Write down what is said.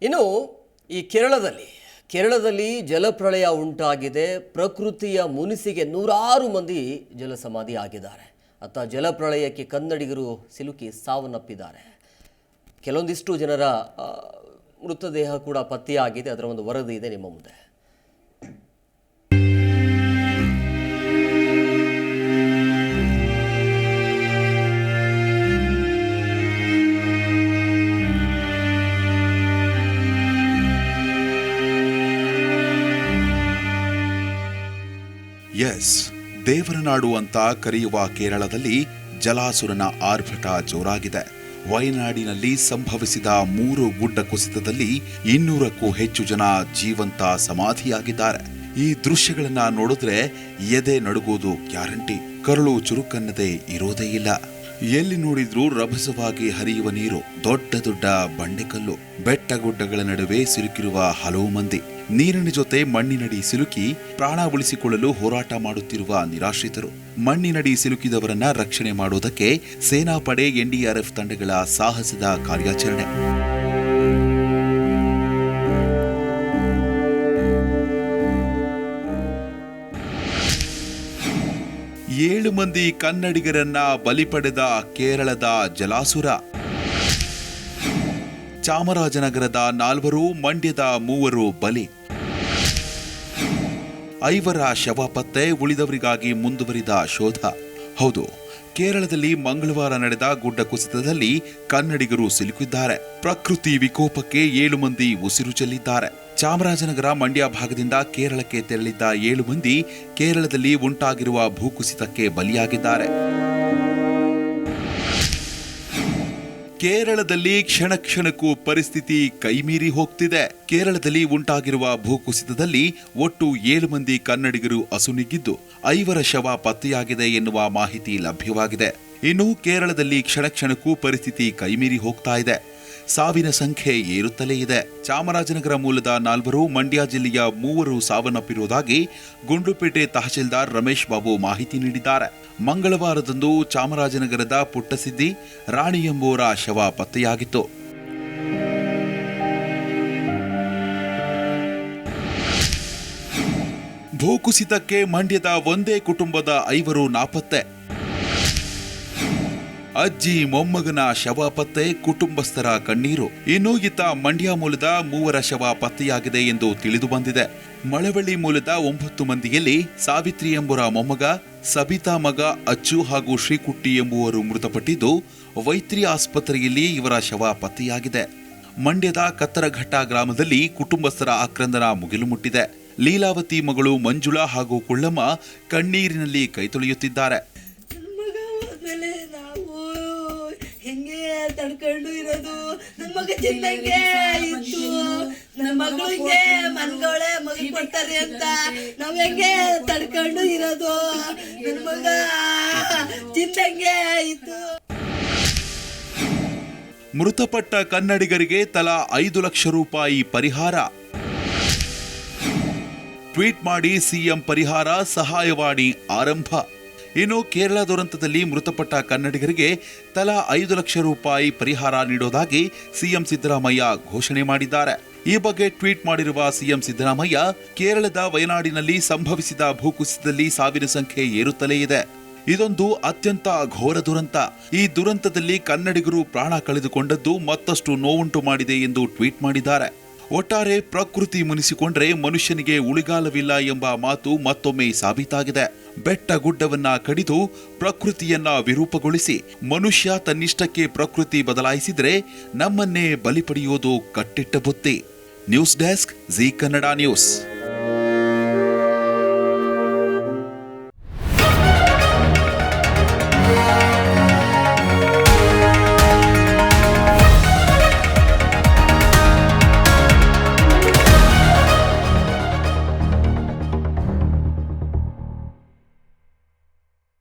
ಇನ್ನು ಈ ಕೇರಳದಲ್ಲಿ ಜಲಪ್ರಳಯ ಉಂಟಾಗಿದೆ. ಪ್ರಕೃತಿಯ ಮುನಿಸಿಗೆ ನೂರಾರು ಮಂದಿ ಜಲಸಮಾಧಿ ಆಗಿದ್ದಾರೆ. ಅತ್ತ ಜಲಪ್ರಳಯಕ್ಕೆ ಕನ್ನಡಿಗರು ಸಿಲುಕಿ ಸಾವನ್ನಪ್ಪಿದ್ದಾರೆ. ಕೆಲವೊಂದಿಷ್ಟು ಜನರ ಮೃತದೇಹ ಕೂಡ ಪತ್ತೆಯಾಗಿದೆ. ಅದರ ಒಂದು ವರದಿ ಇದೆ ನಿಮ್ಮ ಮುಂದೆ. ದೇವರ ನಾಡು ಅಂತ ಕರೆಯುವ ಕೇರಳದಲ್ಲಿ ಜಲಾಸುರನ ಆರ್ಭಟ ಜೋರಾಗಿದೆ. ವಯನಾಡಿನಲ್ಲಿ ಸಂಭವಿಸಿದ 3 ಗುಡ್ಡ ಕುಸಿತದಲ್ಲಿ 200ಕ್ಕೂ ಹೆಚ್ಚು ಜನ ಜೀವಂತ ಸಮಾಧಿಯಾಗಿದ್ದಾರೆ. ಈ ದೃಶ್ಯಗಳನ್ನ ನೋಡಿದ್ರೆ ಎದೆ ನಡುಗೋದು ಗ್ಯಾರಂಟಿ. ಕರುಳು ಚುರುಕನ್ನದೇ ಇರೋದೇ ಇಲ್ಲ. ಎಲ್ಲಿ ನೋಡಿದ್ರೂ ರಭಸವಾಗಿ ಹರಿಯುವ ನೀರು, ದೊಡ್ಡ ದೊಡ್ಡ ಬಂಡೆಕಲ್ಲು, ಬೆಟ್ಟಗುಡ್ಡಗಳ ನಡುವೆ ಸಿಲುಕಿರುವ ಹಲವು ಮಂದಿ. ನೀರಿನ ಜೊತೆ ಮಣ್ಣಿನಡಿ ಸಿಲುಕಿ ಪ್ರಾಣ ಉಳಿಸಿಕೊಳ್ಳಲು ಹೋರಾಟ ಮಾಡುತ್ತಿರುವ ನಿರಾಶ್ರಿತರು. ಮಣ್ಣಿನಡಿ ಸಿಲುಕಿದವರನ್ನ ರಕ್ಷಣೆ ಮಾಡುವುದಕ್ಕೆ ಸೇನಾಪಡೆ, ಎನ್ಡಿಆರ್ಎಫ್ ತಂಡಗಳ ಸಾಹಸದ ಕಾರ್ಯಾಚರಣೆ. ಏಳು ಮಂದಿ ಕನ್ನಡಿಗರನ್ನ ಬಲಿ ಪಡೆದ ಕೇರಳದ ಜಲಾಸುರ. ಚಾಮರಾಜನಗರದ 4, ಮಂಡ್ಯದ 3 ಬಲಿ. 5 ಶವ ಪತ್ತೆ, ಉಳಿದವರಿಗಾಗಿ ಮುಂದುವರಿದ ಶೋಧ. ಹೌದು, ಕೇರಳದಲ್ಲಿ ಮಂಗಳವಾರ ನಡೆದ ಗುಡ್ಡ ಕುಸಿತದಲ್ಲಿ ಕನ್ನಡಿಗರು ಸಿಲುಕಿದ್ದಾರೆ. ಪ್ರಕೃತಿ ವಿಕೋಪಕ್ಕೆ 7 ಮಂದಿ ಉಸಿರು ಚೆಲ್ಲಿದ್ದಾರೆ. ಚಾಮರಾಜನಗರ, ಮಂಡ್ಯ ಭಾಗದಿಂದ ಕೇರಳಕ್ಕೆ ತೆರಳಿದ್ದ 7 ಮಂದಿ ಕೇರಳದಲ್ಲಿ ಉಂಟಾಗಿರುವ ಭೂಕುಸಿತಕ್ಕೆ ಬಲಿಯಾಗಿದ್ದಾರೆ. ಕೇರಳದಲ್ಲಿ ಕ್ಷಣ ಕ್ಷಣಕ್ಕೂ ಪರಿಸ್ಥಿತಿ ಕೈಮೀರಿ ಹೋಗ್ತಿದೆ. ಕೇರಳದಲ್ಲಿ ಉಂಟಾಗಿರುವ ಭೂಕುಸಿತದಲ್ಲಿ ಒಟ್ಟು 7 ಮಂದಿ ಕನ್ನಡಿಗರು ಅಸುನೀಗಿದ್ದು 5 ಶವ ಪತ್ತೆಯಾಗಿದೆ ಎನ್ನುವ ಮಾಹಿತಿ ಲಭ್ಯವಾಗಿದೆ. ಇನ್ನು ಕೇರಳದಲ್ಲಿ ಕ್ಷಣ ಕ್ಷಣಕ್ಕೂ ಪರಿಸ್ಥಿತಿ ಕೈಮೀರಿ ಹೋಗ್ತಾ ಇದೆ. ಸಾವಿನ ಸಂಖ್ಯೆ ಏರುತ್ತಲೇ ಇದೆ. ಚಾಮರಾಜನಗರ ಮೂಲದ 4, ಮಂಡ್ಯ ಜಿಲ್ಲೆಯ 3 ಸಾವನ್ನಪ್ಪಿರುವುದಾಗಿ ಗುಂಡ್ಲುಪೇಟೆ ತಹಶೀಲ್ದಾರ್ ರಮೇಶ್ ಬಾಬು ಮಾಹಿತಿ ನೀಡಿದ್ದಾರೆ. ಮಂಗಳವಾರದಂದು ಚಾಮರಾಜನಗರದ ಪುಟ್ಟಸಿದ್ದಿ, ರಾಣಿ ಎಂಬುವರ ಶವ ಪತ್ತೆಯಾಗಿತ್ತು. ಭೂಕುಸಿತಕ್ಕೆ ಮಂಡ್ಯದ ಒಂದೇ ಕುಟುಂಬದ 5 ನಾಪತ್ತೆ. ಅಜ್ಜಿ ಮೊಮ್ಮಗನ ಶವ ಪತ್ತೆ, ಕುಟುಂಬಸ್ಥರ ಕಣ್ಣೀರು. ಇನ್ನು ಇತ್ತ ಮಂಡ್ಯ ಮೂಲದ 3 ಶವ ಪತ್ತೆಯಾಗಿದೆ ಎಂದು ತಿಳಿದು ಬಂದಿದೆ. ಮಳವಳ್ಳಿ ಮೂಲದ 9 ಮಂದಿಯಲ್ಲಿ ಸಾವಿತ್ರಿ ಎಂಬುವರ ಮೊಮ್ಮಗ, ಸಬಿತಾ ಮಗ ಅಚ್ಚು ಹಾಗೂ ಶ್ರೀಕುಟ್ಟಿ ಎಂಬುವರು ಮೃತಪಟ್ಟಿದ್ದು, ವೈತ್ರಿ ಆಸ್ಪತ್ರೆಯಲ್ಲಿ ಇವರ ಶವ ಪತ್ತೆಯಾಗಿದೆ. ಮಂಡ್ಯದ ಕತ್ತರಘಟ್ಟ ಗ್ರಾಮದಲ್ಲಿ ಕುಟುಂಬಸ್ಥರ ಆಕ್ರಂದನ ಮುಗಿಲು ಮುಟ್ಟಿದೆ. ಲೀಲಾವತಿ ಮಗಳು ಮಂಜುಳಾ ಹಾಗೂ ಕುಳ್ಳಮ್ಮ ಕಣ್ಣೀರಿನಲ್ಲಿ ಕೈತೊಳೆಯುತ್ತಿದ್ದಾರೆ. ತಡ್ಕೊಂಡು ಇರೋದು, ನನ್ನ ಮಗ ಚಿನ್ನಂಗೆ ಇತ್ತು, ನನ್ನ ಮಗಳಿಗೆ ಮನ್ಗೋಳೆ ಮಗ ಕೊಡ್ತಾರೆ ಅಂತ ನಾವ್ ಹೆಂಗೆ ತಡ್ಕೊಂಡು ಇರೋದು, ನನ್ನ ಮಗ ಚಿನ್ನಂಗೆ ಇತ್ತು. ಮೃತಪಟ್ಟ ಕನ್ನಡಿಗರಿಗೆ ತಲಾ 5 ಲಕ್ಷ ರೂಪಾಯಿ ಪರಿಹಾರ. ಟ್ವೀಟ್ ಮಾಡಿ ಸಿಎಂ ಪರಿಹಾರ ಸಹಾಯವಾಣಿ ಆರಂಭ. ಇನ್ನು ಕೇರಳ ದುರಂತದಲ್ಲಿ ಮೃತಪಟ್ಟ ಕನ್ನಡಿಗರಿಗೆ ತಲಾ 5 ಲಕ್ಷ ರೂಪಾಯಿ ಪರಿಹಾರ ನೀಡೋದಾಗಿ ಸಿಎಂ ಸಿದ್ದರಾಮಯ್ಯ ಘೋಷಣೆ ಮಾಡಿದ್ದಾರೆ. ಈ ಬಗ್ಗೆ ಟ್ವೀಟ್ ಮಾಡಿರುವ ಸಿಎಂ ಸಿದ್ದರಾಮಯ್ಯ, ಕೇರಳದ ವಯನಾಡಿನಲ್ಲಿ ಸಂಭವಿಸಿದ ಭೂಕುಸಿತದಲ್ಲಿ ಸಾವಿನ ಸಂಖ್ಯೆ ಏರುತ್ತಲೇ ಇದೆ. ಇದೊಂದು ಅತ್ಯಂತ ಘೋರ ದುರಂತ. ಈ ದುರಂತದಲ್ಲಿ ಕನ್ನಡಿಗರು ಪ್ರಾಣ ಕಳೆದುಕೊಂಡದ್ದು ಮತ್ತಷ್ಟು ನೋವುಂಟು ಮಾಡಿದೆ ಎಂದು ಟ್ವೀಟ್ ಮಾಡಿದ್ದಾರೆ. ಒಟ್ಟಾರೆ ಪ್ರಕೃತಿ ಮುನಿಸಿಕೊಂಡ್ರೆ ಮನುಷ್ಯನಿಗೆ ಉಳಿಗಾಲವಿಲ್ಲ ಎಂಬ ಮಾತು ಮತ್ತೊಮ್ಮೆ ಸಾಬೀತಾಗಿದೆ. ಬೆಟ್ಟ ಗುಡ್ಡವನ್ನ ಕಡಿದು ಪ್ರಕೃತಿಯನ್ನ ವಿರೂಪಗೊಳಿಸಿ ಮನುಷ್ಯ ತನ್ನಿಷ್ಟಕ್ಕೆ ಪ್ರಕೃತಿ ಬದಲಾಯಿಸಿದ್ರೆ ನಮ್ಮನ್ನೇ ಬಲಿ ಪಡೆಯೋದು ಕಟ್ಟಿಟ್ಟ ಬುತ್ತಿ. News desk, Zee Kannada news.